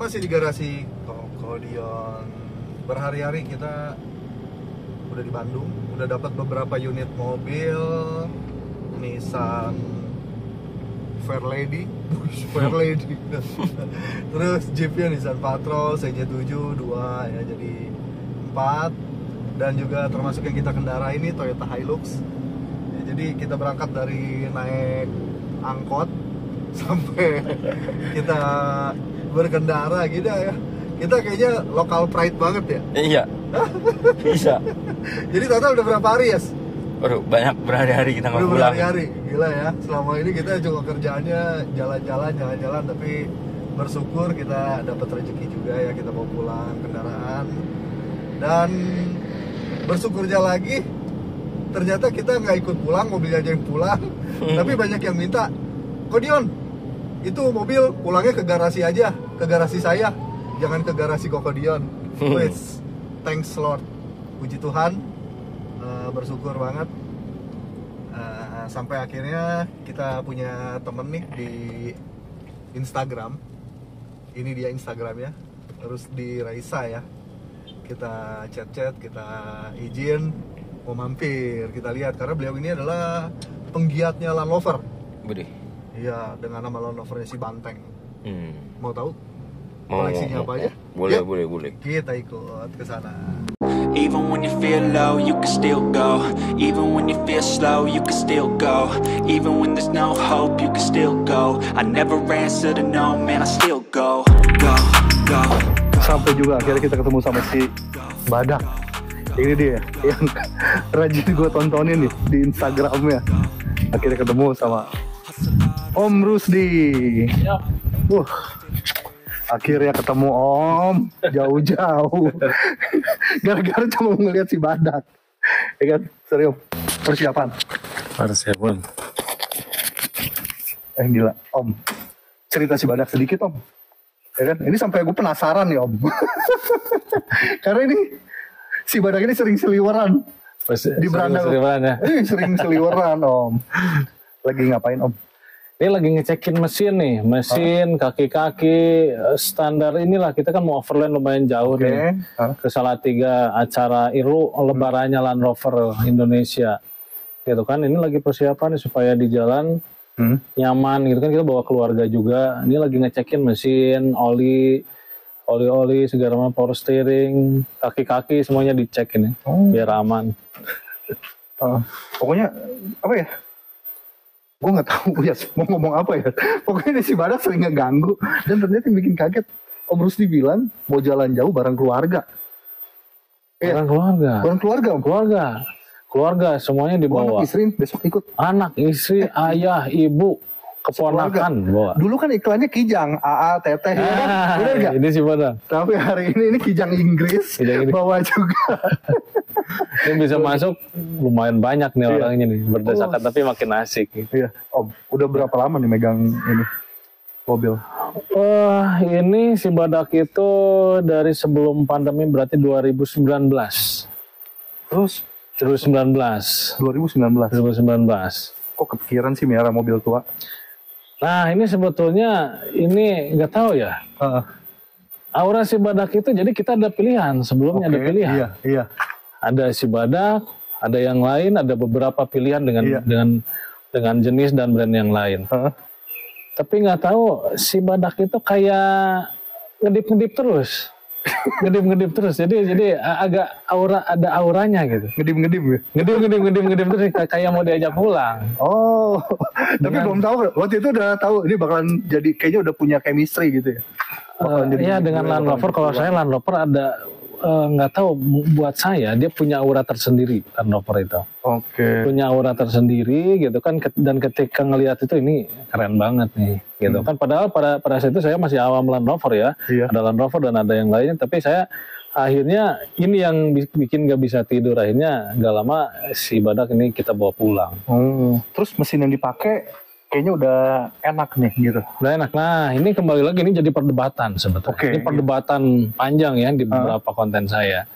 Masih di garasi Kokodion. Berhari-hari kita udah di Bandung, udah dapat beberapa unit mobil Nissan Fairlady, Fairlady. Terus Jeepnya Nissan Patrol CJ7 2 ya, jadi 4. Dan juga termasuk yang kita kendara ini Toyota Hilux ya, jadi kita berangkat dari naik angkot sampai kita berkendara gitu ya. Kita kayaknya local pride banget ya. Iya. Bisa. Jadi total udah berapa hari, Yas? Waduh, banyak berhari-hari kita nggak pulang. Berhari-hari, gila ya. Selama ini kita cuma kerjaannya jalan-jalan, tapi bersyukur kita dapat rezeki juga ya, kita mau pulang kendaraan. Dan bersyukurnya lagi, ternyata kita nggak ikut pulang, mobilnya aja yang pulang. Tapi banyak yang minta, Kodion, itu mobil pulangnya ke garasi aja, ke garasi saya, jangan ke garasi Kokodion. Wes, thanks Lord, puji Tuhan, bersyukur banget. Sampai akhirnya kita punya temen nih di Instagram. Ini dia Instagramnya, terus di Raisa ya. Kita chat-chat, kita izin mau mampir, kita lihat karena beliau ini adalah penggiatnya Land Rover. Budi. Iya, dengan nama Land Rovernya si Banteng. Mau tahu Mau, koleksinya apa aja? Boleh, Yuk, boleh. kita ikut ke sana. Even when you feel low, you can still go. Even when you feel slow, you can still go. Even when there's no hope, you can still go. I never answer to no, man, I still go. Go. Sampai juga akhirnya kita ketemu sama si Badak. Ini dia yang rajin gue tontonin nih di Instagramnya. Akhirnya ketemu sama Om Rusdi. Akhirnya ketemu Om jauh-jauh. Gara-gara cuma ngeliat si Badak. Ya kan, serius persiapan. Gila, Om. Cerita si Badak sedikit, Om. Ya kan, ini sampai gue penasaran nih, Om. Karena ini si Badak ini sering seliweran di beranda. Ya. Sering seliweran, Om. Lagi ngapain, Om? Ini lagi ngecekin mesin nih, kaki-kaki standar inilah. Kita kan mau overland lumayan jauh nih ke Salatiga, acara IRU lebarannya Land Rover Indonesia, gitu kan. Ini lagi persiapan nih supaya di jalan nyaman, gitu kan. Kita bawa keluarga juga. Ini lagi ngecekin mesin, oli segala macam, power steering, kaki-kaki semuanya dicek ini, biar aman. Pokoknya apa ya? Gue nggak tahu ya mau ngomong apa ya. Pokoknya si Badak sering ngeganggu dan ternyata yang bikin kaget, Om Rusdi bilang mau jalan jauh bareng keluarga. Bareng keluarga semuanya dibawa. Anak istri besok ikut. Anak, istri, ayah, ibu, keponakan bawa. Dulu kan iklannya Kijang, AA, Teteh, ya kan? Bener gak? Ini sih benar. Tapi hari ini Kijang Inggris bawa juga. Ini bisa masuk lumayan banyak nih orangnya nih berdasarkan, tapi makin asik. Iya, Om. Udah berapa lama nih megang ini mobil? Ini si Badak itu dari sebelum pandemi, berarti 2019. Terus 2019. Kok kepikiran sih miara mobil tua? Nah, ini sebetulnya ini nggak tahu ya. Aura si Badak itu, jadi kita ada pilihan sebelumnya. Ada pilihan. Iya. Ada si Badak, ada yang lain, ada beberapa pilihan dengan jenis dan brand yang lain. Tapi nggak tahu si Badak itu kayak ngedip terus. Ngedip terus. Jadi agak ada auranya gitu. Ngedip terus kayak mau diajak pulang. Tapi belum tahu. Waktu itu udah tahu ini bakalan jadi, kayaknya udah punya chemistry gitu ya. Iya, dengan Land Rover. Kalau saya Land Rover ada nggak tahu, buat saya dia punya aura tersendiri, Land Rover itu. Punya aura tersendiri gitu kan, dan ketika ngelihat itu ini keren banget nih gitu kan. Padahal pada saat itu saya masih awam Land Rover ya. Ada Land Rover dan ada yang lainnya, tapi saya akhirnya ini yang bikin nggak bisa tidur. Akhirnya nggak lama si Badak ini kita bawa pulang. Terus mesin yang dipakai kayaknya udah enak nih gitu. Udah enak. Nah, ini kembali lagi, ini jadi perdebatan sebetulnya. Ini perdebatan panjang ya di beberapa konten saya.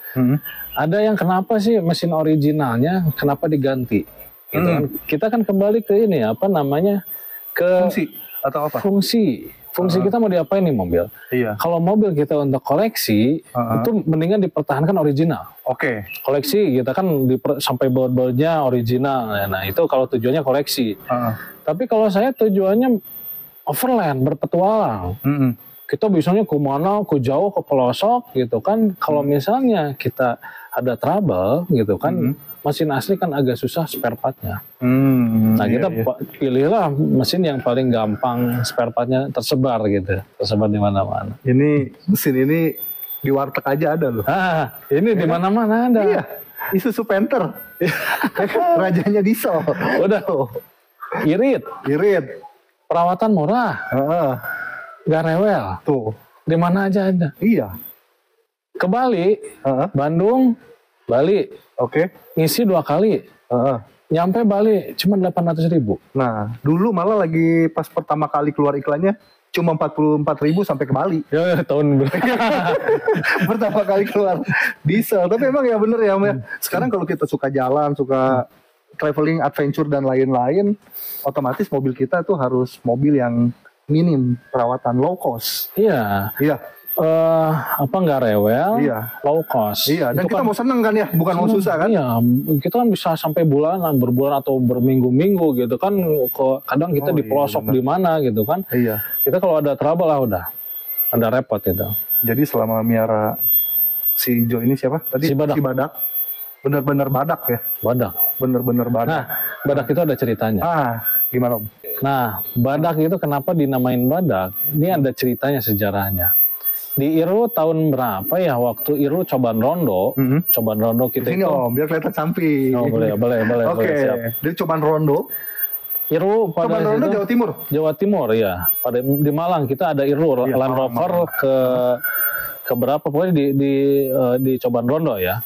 Ada yang kenapa sih mesin originalnya kenapa diganti? Gitu kan. Kita kan kembali ke ini ke fungsi atau apa? Fungsi kita mau diapain nih mobil? Iya. Kalau mobil kita untuk koleksi, itu mendingan dipertahankan original. Oke. Koleksi kita kan sampai baut-bautnya original. Nah itu kalau tujuannya koleksi. Tapi kalau saya tujuannya overland, berpetualang. Kita bisanya ke mana, ke jauh, ke pelosok gitu kan. Kalau misalnya kita ada trouble gitu kan, mesin asli kan agak susah spare partnya. Nah kita pilihlah mesin yang paling gampang spare partnya tersebar gitu, tersebar di mana-mana. Ini mesin ini di warteg aja ada loh. Ini di mana-mana ada. Iya, Isuzu Panther. Rajanya diesel. Udah, irit, perawatan murah, gak rewel. Tuh, di mana aja ada. iya. Ke Bali, Bandung, Bali. Oke. Ngisi 2 kali. Nyampe Bali cuma 800.000. Nah, dulu malah lagi pas pertama kali keluar iklannya cuma 44.000 sampai ke Bali. Ya, tahun Pertama kali keluar diesel. Tapi emang ya bener ya, Om. Sekarang kalau kita suka jalan, suka traveling, adventure dan lain-lain, otomatis mobil kita tuh harus mobil yang minim perawatan, low cost. Iya. Iya. Nggak rewel, low cost. Iya, dan itu kita kan, mau seneng kan ya, bukan mau susah kan? Iya, kita kan bisa sampai bulanan, berbulan atau berminggu-minggu gitu kan. Kadang kita di pelosok di mana gitu kan. Iya. Kita kalau ada trouble lah udah, ada repot itu. Jadi selama miara si Jo ini siapa? Tadi Si Badak. Bener-bener badak ya? Badak. Bener-bener badak. Nah, badak itu ada ceritanya. Gimana Om? Nah, badak itu kenapa dinamain badak? Ini ada ceritanya, sejarahnya. Di Iru tahun berapa ya, waktu Iru cobaan rondo, cobaan rondo kita Sini itu. Om, biar kelihatan samping. Oh, boleh. Oke, Siap. jadi cobaan rondo. Iru pada Cobaan rondo situ, Jawa Timur. Jawa Timur ya. Pada di Malang kita ada Iru Land Rover ke berapa pokoknya di cobaan rondo ya.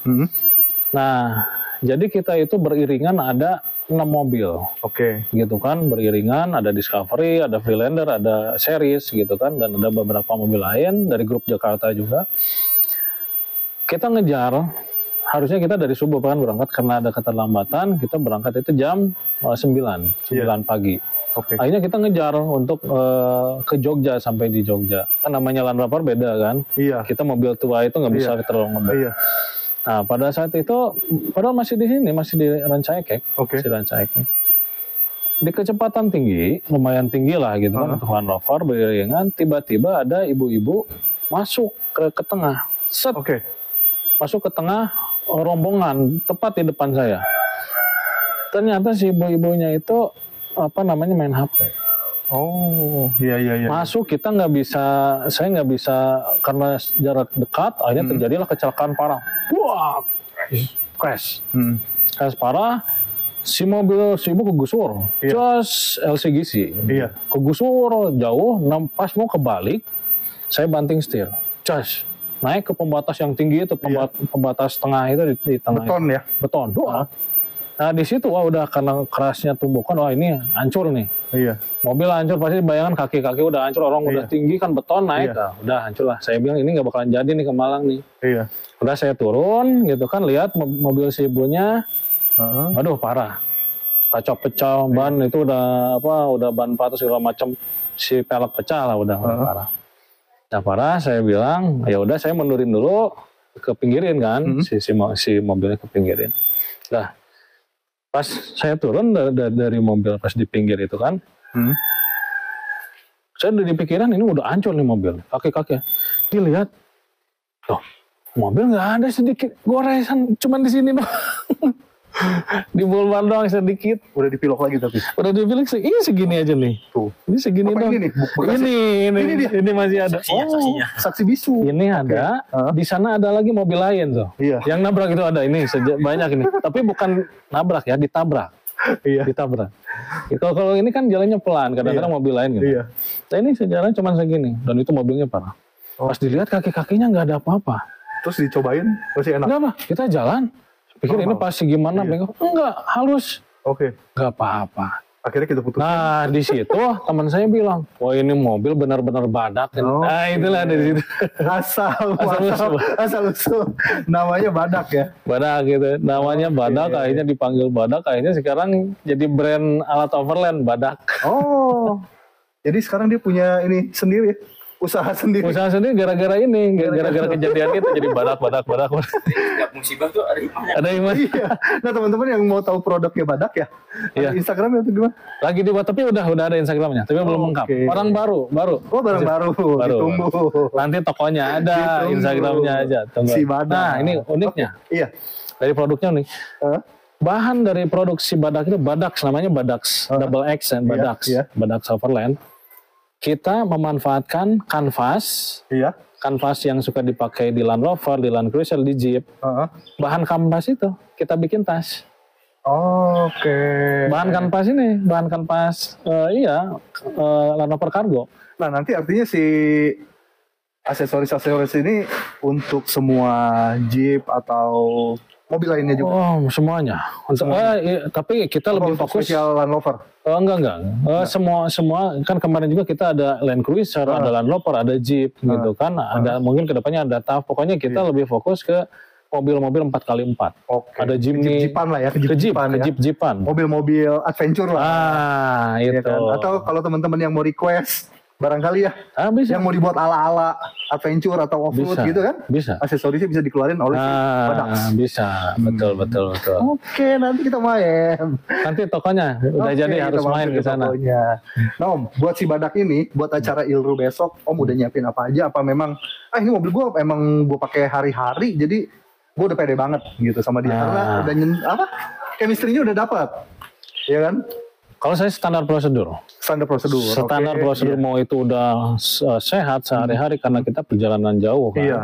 Nah, jadi kita itu beriringan ada 6 mobil. Oke. Gitu kan, beriringan, ada Discovery, ada Freelander, ada Series gitu kan, dan ada beberapa mobil lain dari grup Jakarta juga. Kita ngejar, harusnya kita dari subuh kan berangkat, karena ada keterlambatan, kita berangkat itu jam 9 pagi. Oke. Akhirnya kita ngejar untuk ke Jogja, sampai di Jogja. Kan namanya Land Rover beda kan. Iya. Kita mobil tua itu nggak bisa terlalu ngebut. Iya. Nah, pada saat itu, padahal masih di sini, masih di Rancaikek. Oke. Masih di Rancaikek. Di kecepatan tinggi, lumayan tinggi lah gitu kan, untuk Land Rover beriringan, tiba-tiba ada ibu-ibu masuk ke tengah. Set. Oke. Masuk ke tengah rombongan, tepat di depan saya. Ternyata si ibu-ibunya itu, main HP. Oh, iya. Masuk, kita nggak bisa, saya nggak bisa, karena jarak dekat, akhirnya terjadilah kecelakaan parah. Wah, crash. Crash parah, si ibu kegusur. Terus LCGC. Iya. Kegusur jauh, pas mau kebalik, saya banting setir. Terus naik ke pembatas yang tinggi itu, pembatas tengah itu di tengah. Beton itu. ya? Beton. Nah di situ udah karena kerasnya tumbukan, ini hancur nih. Iya. Mobil hancur, pasti bayangan kaki-kaki udah hancur, orang udah tinggi kan, beton naik, udah hancur lah. Saya bilang ini nggak bakalan jadi nih ke Malang nih. Iya. Udah saya turun gitu kan, lihat mobil si ibunya, aduh parah, kacau pecah, ban itu udah ban patah segala macam, si pelek pecah lah, udah parah. Nah parah, saya bilang ya udah saya mundurin dulu, ke pinggirin kan, si mobilnya ke pinggirin. Nah pas saya turun dari mobil, pas di pinggir itu kan, saya udah di pikiran ini udah hancur nih mobil, kaki-kaki. Dilihat, loh, mobil nggak ada sedikit goresan, cuman di sini doang. Di bulban doang sedikit. Udah dipilok lagi tapi. Udah dipilok, ini segini aja nih. Tuh. Ini segini doang. Ini nih, ini masih ada. Saksinya. Saksi bisu. Ini ada. Di sana ada lagi mobil lain tuh. Iya. Yang nabrak itu ada. Ini banyak ini. Tapi bukan nabrak ya, ditabrak. Iya. Ditabrak. Kalau ini kan jalannya pelan, kadang-kadang mobil lain gitu. Iya. Nah ini sejarahnya cuma segini, dan itu mobilnya parah. Pas dilihat kaki-kakinya nggak ada apa-apa. Terus dicobain masih enak. Enggak apa, kita jalan. Pikir ini pasti gimana? Enggak, halus. Oke. Nggak apa-apa. Akhirnya kita putus. Nah di situ teman saya bilang, wah ini mobil benar-benar badak. Nah itulah dari situ. Asal usul. Namanya badak ya. Badak gitu, namanya badak. Akhirnya dipanggil badak. Akhirnya sekarang jadi brand alat overland badak. Oh. Jadi sekarang dia punya ini sendiri, usaha sendiri. Usaha sendiri gara-gara ini, gara-gara kejadian itu jadi badak. Setiap musibah tuh ada hikmahnya. Ada yang masih Iya. Nah teman-teman yang mau tahu produknya Badak ya, Iya. ada Instagramnya atau gimana? lagi dibuat tapi udah ada Instagramnya, tapi belum lengkap. Oke. Orang baru. Oh barang baru, ditunggu. Nanti tokonya ada, Ditunggu. Instagramnya aja. Tunggu. Si Badak. Nah ini uniknya Iya. dari produknya nih. Hah? Bahan dari produksi Badak itu Badax, namanya Badax, double X dan Badax, iya. Badax Overland. Kita memanfaatkan kanvas Iya. yang suka dipakai di Land Rover, di Land Cruiser, di Jeep. Heeh. Bahan kanvas itu kita bikin tas. Oke. Bahan kanvas Land Rover Cargo. Nah nanti artinya si aksesoris ini untuk semua Jeep atau mobil lainnya juga. Oh, semuanya. Tapi kita lebih Untuk fokus. spesial Land Rover. Enggak. Semua kan kemarin juga kita ada Land Cruiser, ada Land Rover, ada Jeep gitu kan. Ada mungkin kedepannya ada TAF. Pokoknya kita lebih fokus ke mobil-mobil 4x4. Oke. Ada Jimny. Jeep-Jeepan lah ya, Jeep-Jeepan. Mobil-mobil adventure lah. Itu. Ya kan? Atau kalau teman-teman yang mau request barangkali ya, Bisa. yang mau dibuat ala-ala adventure atau off-road Bisa. gitu kan, Bisa. aksesorisnya bisa dikeluarin oleh si Badak. Bisa. Betul. Oke, nanti kita main. Nanti tokonya udah Oke, jadi kita harus main mampir ke sana. tokonya. Nah Om, buat si Badak ini, buat acara Ilru besok, Om udah nyiapin apa aja? Apa memang, ini mobil gue emang gue pakai hari-hari, jadi gue udah pede banget gitu sama dia. Karena udah chemistry-nya udah dapat, ya kan? Kalau saya standar prosedur. Standar prosedur. Standar Oke, prosedur iya. mau itu udah sehat sehari-hari karena kita perjalanan jauh kan. Iya.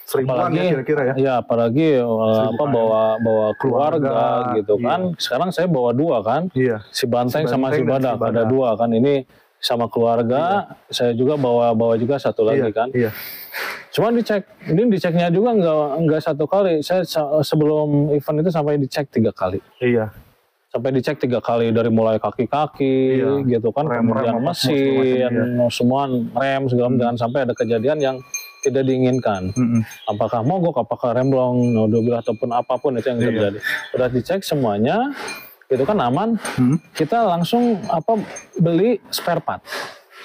Seribuan ya kira-kira ya. Ya apalagi bawa Keluarga, keluarga gitu iya. kan. Sekarang saya bawa dua kan. Iya. Si Banteng sama si Banteng dan Badak si Badak. ada dua kan. Ini sama keluarga. Saya juga bawa juga satu lagi Iya, kan. Iya. Cuma diceknya juga nggak satu kali. Saya sebelum event itu sampai dicek 3 kali. Iya. Sampai dicek 3 kali dari mulai kaki-kaki Iya. gitu kan, Rem, kemudian apa, mesin, semua rem segala macam, jangan sampai ada kejadian yang tidak diinginkan. Apakah mogok, apakah remblong, mobil ataupun apapun itu yang terjadi. Sudah dicek semuanya, itu kan aman. Kita langsung beli spare part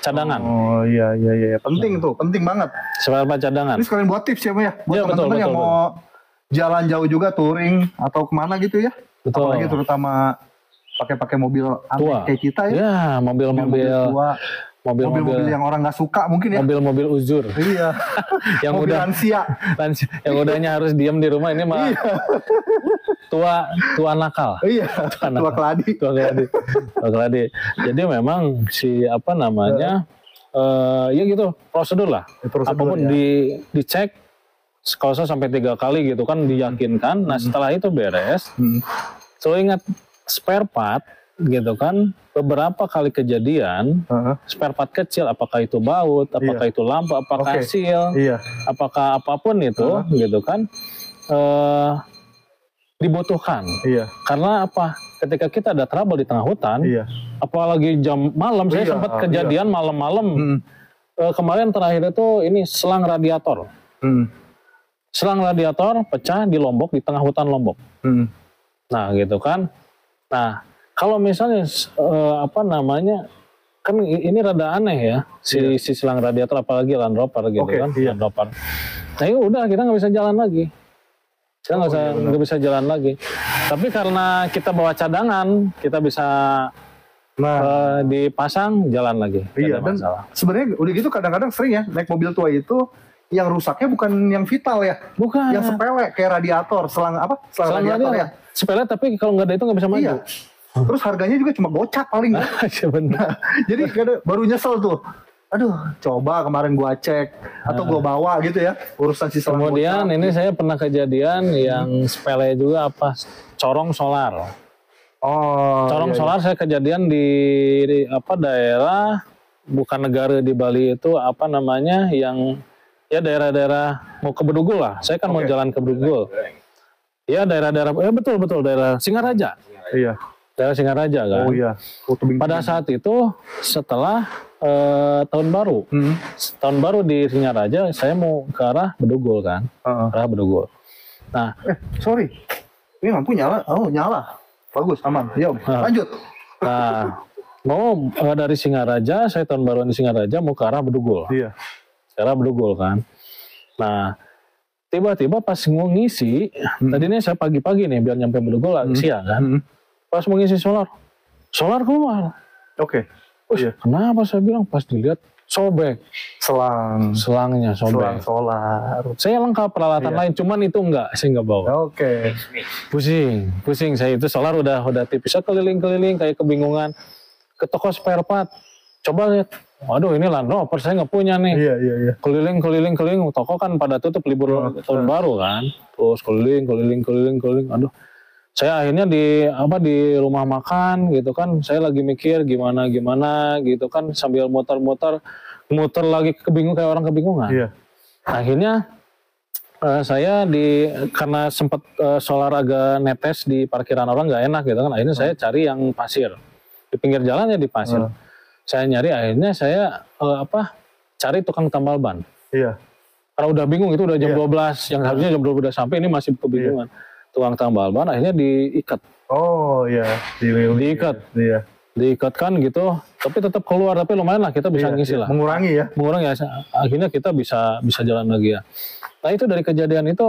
cadangan. Oh iya. Penting tuh, penting banget. Spare part cadangan. Ini sekalian buat tips ya, Mbak ya. Buat Iya, teman-teman yang betul. mau jalan jauh juga, touring atau kemana gitu ya. Betul. Apalagi terutama pakai mobil aneh Tua. kayak kita ya. Ya, mobil-mobil tua, mobil-mobil yang orang nggak suka mungkin ya. mobil-mobil uzur. Iya. Yang mobil udah lansia. yang udahnya harus diam di rumah, ini mah tua nakal. Iya. Tua keladi. Tua keladi. Jadi memang si ya gitu prosedur lah. Prosedur, Apapun ya. dicek. Kalau saya sampai 3 kali gitu kan diyakinkan. Nah setelah itu beres. So ingat spare part gitu kan. Beberapa kali kejadian spare part kecil, apakah itu baut, apakah itu lampu, apakah Oke. seal, Iya. apakah apapun itu gitu kan. Dibutuhkan. Iya. Karena apa? Ketika kita ada trouble di tengah hutan, Iya. apalagi jam malam, saya Iya, sempat kejadian malam-malam. Kemarin terakhir itu ini selang radiator. Selang radiator pecah di Lombok, di tengah hutan Lombok. Nah gitu kan. Nah kalau misalnya kan ini rada aneh ya si selang radiator, apalagi Land Rover gitu kan. Iya. Land Rover. Nah ya udah kita nggak bisa jalan lagi. Kita nggak bisa jalan lagi. Tapi karena kita bawa cadangan, kita bisa dipasang jalan lagi. Iya. Dan sebenarnya udah gitu kadang-kadang sering ya naik mobil tua itu yang rusaknya bukan yang vital ya. Bukan. Yang sepele kayak radiator, selang radiator ya. Sepele tapi kalau nggak ada itu nggak bisa maju. Iya. Terus harganya juga cuma gocap paling. Sebenarnya. Jadi baru nyesel tuh. Aduh, coba kemarin gua cek atau gua bawa gitu ya urusan si selang. Kemudian gocap. ini saya pernah kejadian yang sepele juga corong solar. Oh. Corong iya, solar saya kejadian di daerah bukan negara di Bali itu yang ya daerah-daerah mau ke Bedugul lah. Saya kan mau jalan ke Bedugul. Ya daerah-daerah betul daerah Singaraja. Iya. Daerah Singaraja kan. Oh iya. Pada saat itu setelah tahun baru. Tahun baru di Singaraja saya mau ke arah Bedugul kan. Arah Bedugul. Nah, sorry. Ini lampu nyala. Oh, nyala. Bagus, aman. Yuk, lanjut. Nah, Mau dari Singaraja, saya tahun baruan di Singaraja mau ke arah Bedugul. Iya. Ke arah Bedugul kan. Nah, tiba-tiba pas mau ngisi, tadinya saya pagi-pagi nih biar nyampe Bedugul siang kan. Pas mau ngisi solar keluar. Oke. Iya. Kenapa saya bilang pas dilihat sobek selangnya sobek. Selang solar. Saya lengkap peralatan lain, cuman itu saya nggak bawa. Oke. Pusing saya itu solar udah tipis, saya keliling-keliling kayak kebingungan ke toko spare part. Coba lihat, waduh ini Land Rover saya nggak punya nih. Iya. Keliling, toko kan pada tutup libur tahun baru kan. Terus keliling. Aduh, saya akhirnya di rumah makan gitu kan. Saya lagi mikir gimana gitu kan sambil muter lagi kayak orang kebingungan. Iya. Akhirnya saya karena sempat solar agak netes di parkiran orang nggak enak gitu kan. Akhirnya saya cari yang pasir di pinggir jalan ya di pasir. Saya nyari akhirnya saya cari tukang tambal ban. Iya. Karena udah bingung itu udah jam 12 yang harusnya jam 12 udah sampai ini masih kebingungan. Tukang tambal ban akhirnya diikat. Oh iya. Diikat. Iya. Diikatkan gitu, tapi tetap keluar, tapi lumayan lah kita bisa ngisi lah. Mengurangi ya. Akhirnya kita bisa jalan lagi ya. Nah itu dari kejadian itu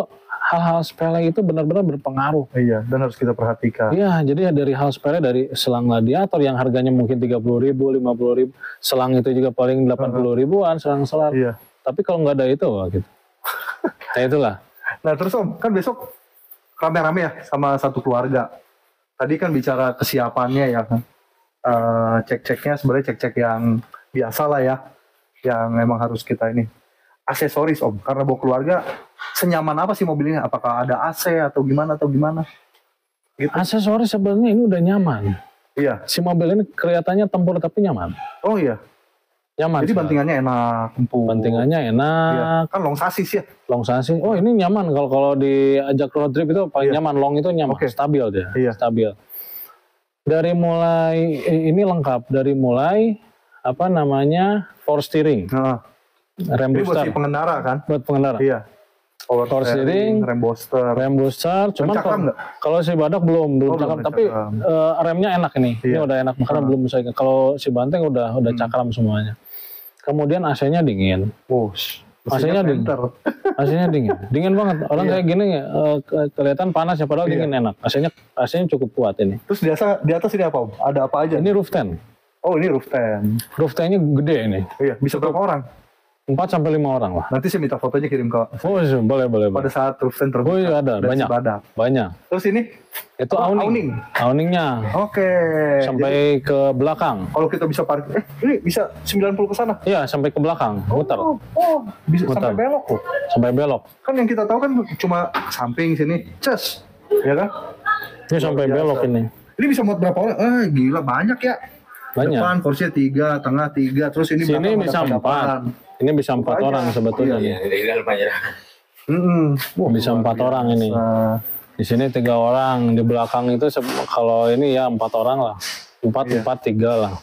hal-hal sepele itu benar-benar berpengaruh. Iya, dan harus kita perhatikan. Iya, jadi dari hal sepele dari selang radiator yang harganya mungkin 30.000, 50.000, selang itu juga paling 80 ribuan selang solar. Iya. Tapi kalau nggak ada itu, gitu. Nah itulah. Nah terus Om, kan besok rame-rame ya sama satu keluarga. Tadi kan bicara kesiapannya ya kan. Cek-ceknya sebenarnya cek-cek yang biasa lah ya. Yang memang harus kita ini. Aksesoris Om, karena bawa keluarga, senyaman apa sih mobil ini? Apakah ada AC atau gimana Gitu. Aksesoris sebenarnya ini udah nyaman. Iya. Si mobil ini kelihatannya tempur tapi nyaman. Oh iya. Nyaman. Jadi sekali. bantingannya enak, empuk. Bantingannya enak. Iya. Kan long sasis ya. Long sasis. Oh ini nyaman kalau diajak road trip itu paling nyaman. Long itu nyaman. Okay. Stabil dia. Iya. Stabil. Dari mulai ini lengkap. Dari mulai power steering. Nah. Rem Ini buat booster. si pengendara kan? Buat pengendara. Iya. Power steering, rem booster. Cuman kalau si Badak belum cakram, tapi remnya enak ini. Ini udah enak, makanya belum bisa. Kalau si Banteng udah cakram semuanya. Kemudian AC-nya dingin. AC-nya dingin. AC-nya dingin banget. Orang kayak gini kelihatan panas ya, padahal dingin enak. AC-nya cukup kuat ini. Terus di atas ini apa Om? Ada apa aja? Ini roof tent. Oh ini roof tent. Roof tent-nya gede ini. Iya, bisa berapa orang? 4-5 orang lah. Nanti saya minta fotonya kirim ke. Oh boleh. Pada saat roof tent terbuka. Oh iya ada, banyak. Terus ini? Itu awning. Awningnya. Oke. Sampai ke belakang. Kalau kita bisa parkir, ini bisa 90 ke sana? Iya, sampai ke belakang, muter. Bisa muter. sampai belok kok. Sampai belok. Kan yang kita tahu kan cuma samping sini, ya kan? Ini sampai belok ini. Ini bisa muat berapa orang? Gila banyak ya. Banyak. Depan kursinya 3, tengah 3, terus ini sini bisa 4. Ini bisa 4 orang sebetulnya. Iya, Bisa 4 orang ini. Di sini 3 orang, di belakang itu kalau ini ya 4 orang lah. 4, 3 lah.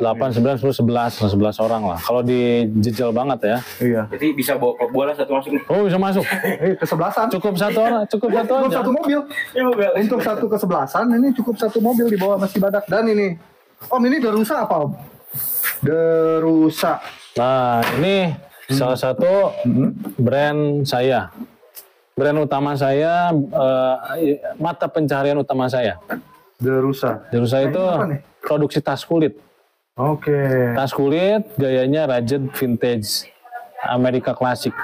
8, 9, 10, 11 orang lah. Kalau dijejel banget ya. Iya. Jadi bisa bawa klub bola satu masuk. Oh bisa masuk. Kesebelasan. Cukup satu orang, cukup satu mobil. Untuk satu kesebelasan ini cukup satu mobil di bawah Mas Badak. Dan ini, Om ini Derusa apa Om? Derusa. Nah ini salah satu brand saya. Brand utama saya, mata pencaharian utama saya. Derusa. Derusa itu produksi tas kulit. Oke. Tas kulit, gayanya rugged vintage, Amerika klasik.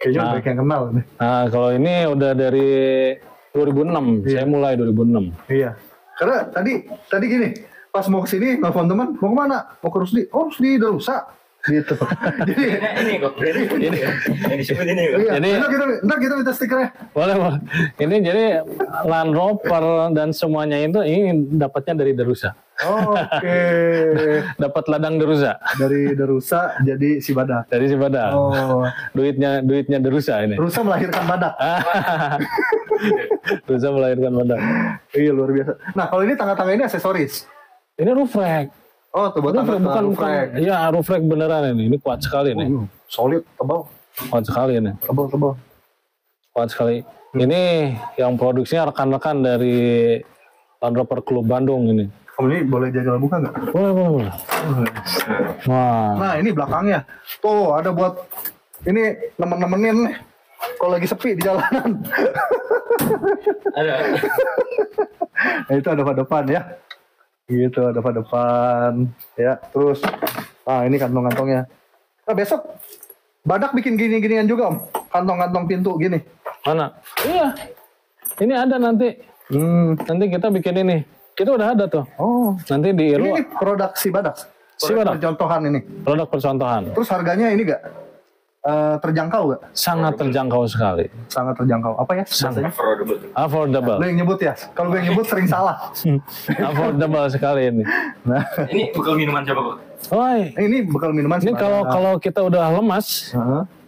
Kayaknya banyak yang kenal nih. Nah, kalau ini udah dari 2006, saya mulai 2006. Iya. Karena tadi gini, pas mau kesini, nelfon teman, mau kemana? Mau ke Rusdi. Oh, Rusdi Derusa. Gitu. Jadi ini kok ini yang disebut ini kok. Iya, Jadi ntar kita minta stikernya. boleh. Ini jadi Land Rover dan semuanya itu ini dapatnya dari Derusa. Oke. Dapat ladang Derusa. Dari Derusa jadi si Badak. Dari si Badak. Oh. Duitnya Derusa ini. Derusa melahirkan Badak. Derusa melahirkan Badak. Iya luar biasa. Nah kalau ini tangga-tangga ini aksesoris. Ini roof rack. Oh, bukan bukan. Iya, roof rack beneran ini. Ini kuat sekali nih. Solid, tebal. Kuat sekali ini. Tebal. Kuat sekali. Ini yang produksinya rekan-rekan dari Land Rover Club Bandung ini. Om ini boleh jajal buka nggak? Boleh. Wah. Nah ini belakangnya. Tuh ada buat ini nemen-nemenin nih. Kalau lagi sepi di jalanan. Ada. Nah, itu ada pada depan ya. Gitu ada pada depan. Ya terus. Ini kantong-kantongnya. Nah besok Badak bikin gini-ginian juga Om. Kantong-kantong pintu gini. Mana? Iya. Ini ada nanti. Nanti kita bikin ini. Itu udah ada tuh. Oh. Nanti di Iru. Ini produk si Badak. Si Badak. Contohan ini. Produk percontohan. Terus harganya ini gak? Terjangkau gak? Sangat terjangkau sekali. Sangat terjangkau. Apa ya? Sangat Affordable. affordable. Lo yang nyebut ya? Kalau gue yang nyebut sering salah. Affordable sekali ini. Nah, Ini bukan minuman siapa kok? Woi, ini bekal minuman. ini kalau kita udah lemas,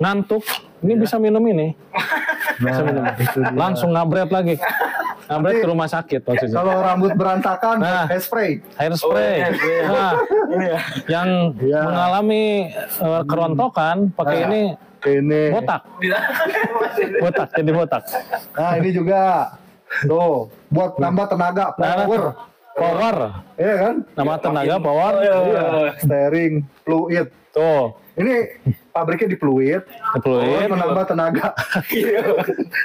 ngantuk, ini bisa minum ini. Bisa minum. Langsung ngabret lagi. Ngabret ke rumah sakit maksudnya. Kalau rambut berantakan, hairspray. Air spray. Nah, yang mengalami kerontokan pakai ini botak. Botak, jadi botak. Nah, ini juga. Tuh, buat nambah tenaga, power. Iya kan? Nama tenaga power. Steering, fluid. Tuh, Ini pabriknya di fluid. fluid. Menambah tenaga.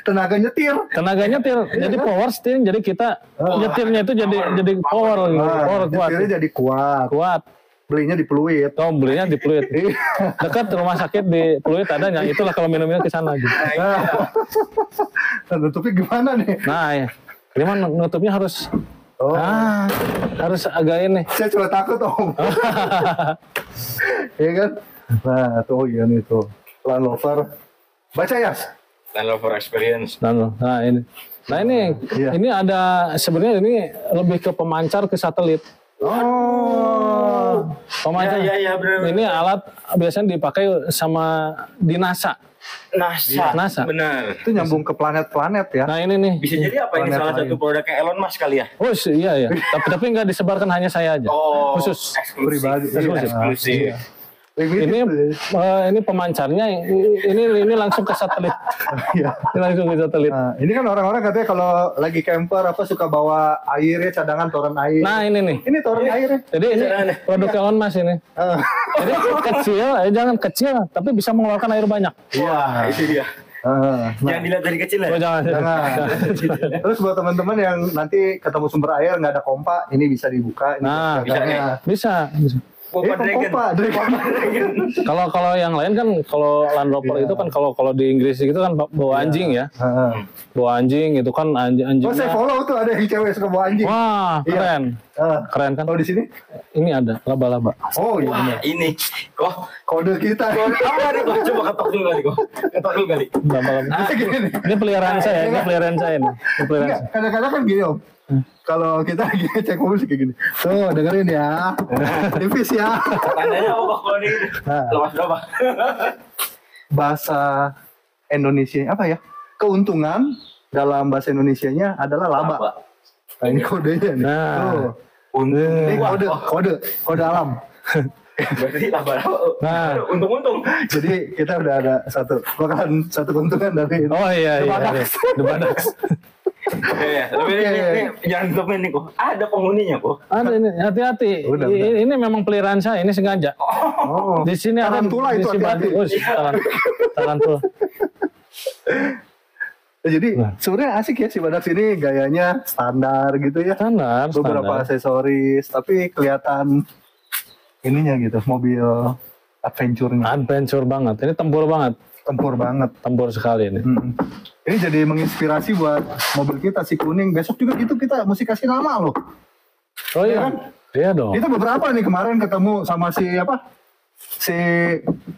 Tenaga nyetir. Tenaga nyetir, jadi power steering, jadi kita nyetirnya itu jadi power, power kuat. Nyetirnya jadi kuat. Kuat. Belinya di fluid. Oh, belinya di Pluit. Dekat rumah sakit di Pluit adanya. Itulah kalau minumnya ke sana gitu. Nah, nutupnya gimana nih? Nah, ya. Gimana nutupnya harus harus agak ini. Saya cuma takut Om. Iya kan? Nah, tuh iya nih tuh. Land Rover. Baca ya? Land Rover Experience. Nah, ini. Nah, ini ada sebenarnya ini lebih ke pemancar ke satelit. Oh. Pemancar. Iya, benar. Ini alat biasanya dipakai sama di NASA. NASA. Benar. Itu nyambung ke planet-planet ya. Nah, ini nih. Bisa jadi apa ini Planet salah lain. satu produknya Elon Musk kali ya? Oh iya. tapi nggak disebarkan hanya saya aja. Oh, Khusus. eksklusif. Pribadi. Eksklusif. Iya. Ini pemancarnya ini langsung ke satelit. Iya. Ini langsung ke satelit. Nah, ini kan orang-orang katanya kalau lagi camper apa suka bawa air ya, cadangan toren air. Nah, ini nih. Ini toren airnya. Jadi ini produk Elon Musk ini. Ah. Jadi kecil, jangan kecil, tapi bisa mengeluarkan air banyak. Wah, itu dia. Jangan dilihat dari kecil ya. Oh, jangan. Terus buat teman-teman yang nanti ketemu sumber air nggak ada pompa, ini bisa dibuka. Ini Nah, cadangannya. bisa. Pompa Dragon. pompa Dragon. Kalau yang lain kan kalau Land Rover itu kan kalau di Inggris itu kan bawa anjing ya. Bawa anjing itu kan Oh, saya anjingnya. follow tuh ada yang cewek suka bawa anjing. Wah, keren. Keren kan? Kalau di sini? Ini ada laba-laba. Oh iya. Wah, ini. Kok Kode kita. apa nih kok? Coba ketok dulu kali kok. Ketok dulu kali. Laba-laba. Bisa gini nih. Ini peliharaan saya, ini peliharaan saya nih. Ini peliharaan Enggak, saya. kadang-kadang kan gini Om. Kalau kita lagi cek mobil kayak gini. Tuh, dengerin ya. Tipis ya. Tandanya apa kok kalau ini? Lepas berapa? Bahasa Indonesia apa ya? Keuntungan dalam bahasa Indonesianya adalah laba. Nah, ini kodenya nih. Nah. Tuh. Untung. Ini kode alam. Berarti laba. Nah. Untung-untung. Jadi kita udah ada bakalan satu keuntungan dari Oh iya. Badak. The Badak. Iya, tapi ini jangan tutupin nih kok. Ada penghuninya kok. Ada ini, hati-hati. Udah. Ini memang peliharaan saya, ini sengaja. Oh. Di sini ada Tarantula di itu Sibati. hati-hati. Tarantula. Jadi sebenarnya asik ya si Badak sini, gayanya standar gitu ya. Standar. Beberapa aksesoris, tapi kelihatan ininya gitu, mobil adventure-nya. Adventure banget. Ini tempur banget. Tempur banget. Tempur sekali ini. Ini jadi menginspirasi buat mobil kita si kuning. Besok juga gitu kita mesti kasih nama loh. Oh iya. kan? Iya dong. Kita beberapa nih kemarin ketemu sama si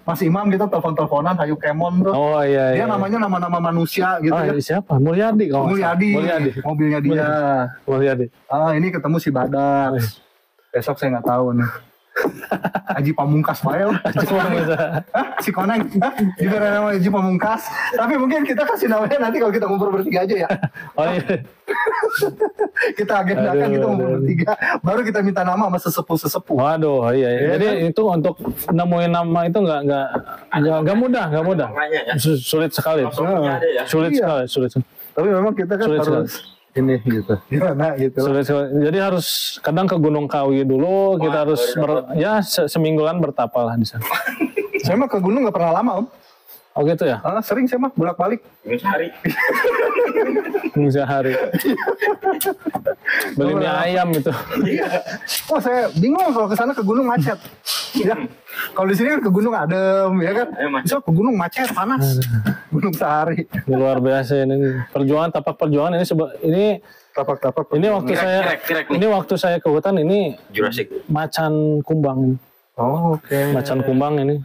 Mas Imam, kita telepon-teleponan Hayu Kemon tuh. Oh iya. Dia namanya nama-nama manusia gitu Oh, ya. siapa? Mulyadi kalau nggak salah. Mulyadi. Mobilnya dia. Mulyadi. Ini ketemu si Badak. Besok saya nggak tahu nih. Haji Pamungkas Mael. Si Koneng. Diberi nama Haji Pamungkas. Tapi mungkin kita kasih namanya nanti kalau kita ngumpul bertiga aja ya. Oh iya. Kita agendakan kita ngumpul bertiga. Baru kita minta nama sama sesepuh-sesepuh. Waduh, iya. Jadi itu untuk nemuin nama itu nggak mudah. Makanya ya. Sulit sekali. Langsung punya ada ya? Sulit Iya. sekali. Tapi memang kita kan Sulit harus ini gitu. Gimana gitu. Jadi harus kadang ke Gunung Kawi dulu, kita harus semingguan bertapa lah di sana. Saya mah ke gunung nggak pernah lama, Om. Oh gitu ya? Sering saya mah bolak-balik. Sehari. Sehari. Beli mie ayam itu. Oh, saya bingung kalau ke sana ke gunung macet. Ya. Kalau di sini kan ke gunung adem, ya kan? So ke gunung macet, panas. Gunung sehari. Ini luar biasa ini. Tapak perjuangan ini Tapak-tapak. Ini waktu ini waktu saya ke hutan ini Jurassic. macan kumbang. Oh, oke. Macan kumbang ini.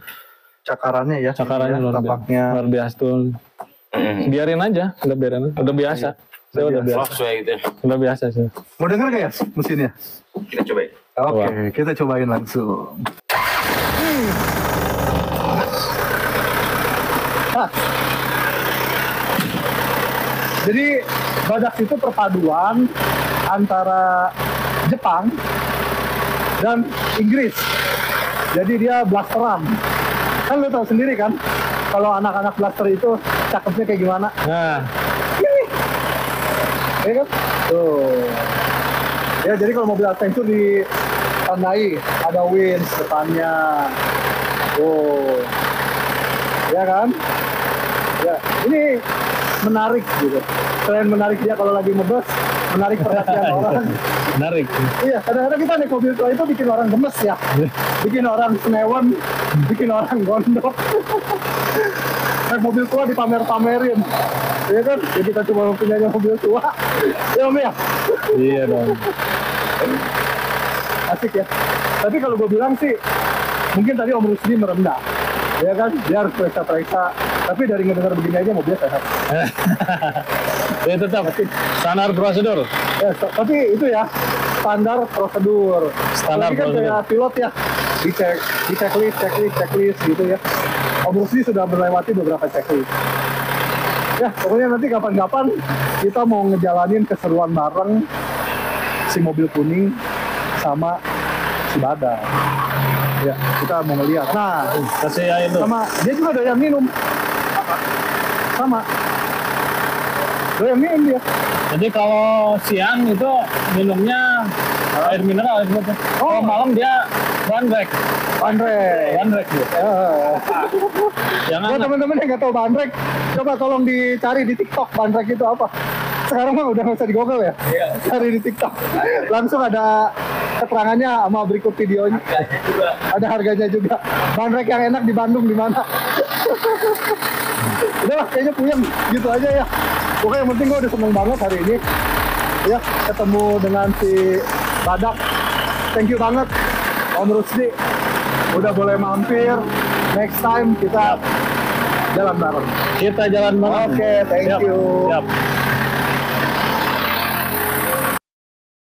Cakarannya ya. Cakarannya luar biasa tuh. Biarin aja, udah biasa. Saya udah biasa. Gitu. Udah biasa sih. Mau denger gak ya mesinnya? Kita coba. Oke, kita cobain langsung. Jadi badak itu perpaduan antara Jepang dan Inggris. Jadi dia blasteran. Kan lu tahu sendiri kan, kalau anak-anak blaster itu cakepnya kayak gimana? Nah, ya kan? Tuh. Ya jadi kalau mobil adventure ditandai ada wings depannya. Tuh. Ya kan? Ya, ini menarik gitu. Selain menarik dia kalau lagi ngebus, menarik perhatian orang. menarik. Iya, kadang-kadang kita naik mobil tua itu bikin orang gemes ya. Bikin orang senewan, bikin orang gondok. Naik mobil tua dipamer-pamerin. Iya kan? Jadi kita cuma punya mobil tua. Ya Om ya? Iya dong. Asik ya. Tapi kalau gue bilang sih, mungkin tadi Om Rusdi merendah. Ya kan? Dia harus periksa-periksa. Tapi dari ngedengar begini aja mobilnya sehat. Ya tetap standar prosedur. Ya, tapi itu ya standar prosedur. Standar kan prosedur. kayak pilot ya, di checklist gitu ya. Om Rusdi sudah melewati beberapa checklist. Ya, pokoknya nanti kapan-kapan kita mau ngejalanin keseruan bareng si mobil kuning sama si badak. Ya, kita mau ngeliat. Nah, Kasih ya itu. sama dia juga doyan minum. Sama. Doyan minum dia. Jadi kalau siang itu minumnya air mineral gitu. Kalau malam dia bandrek. Bandrek gitu. Jangan Ya teman-teman yang nggak tahu bandrek, coba tolong dicari di TikTok bandrek itu apa. Sekarang mah udah nggak usah di Google ya. Cari di TikTok. Langsung ada keterangannya sama berikut videonya. Ada harganya juga. Bandrek yang enak di Bandung di mana? Udah kayaknya puyeng gitu aja ya. Pokoknya yang penting gue udah seneng banget hari ini. Ya ketemu dengan si badak. Thank you banget Om Rusdi. Udah boleh mampir. Next time kita jalan bareng. kita jalan bareng. Oke, thank Siap. you. Siap.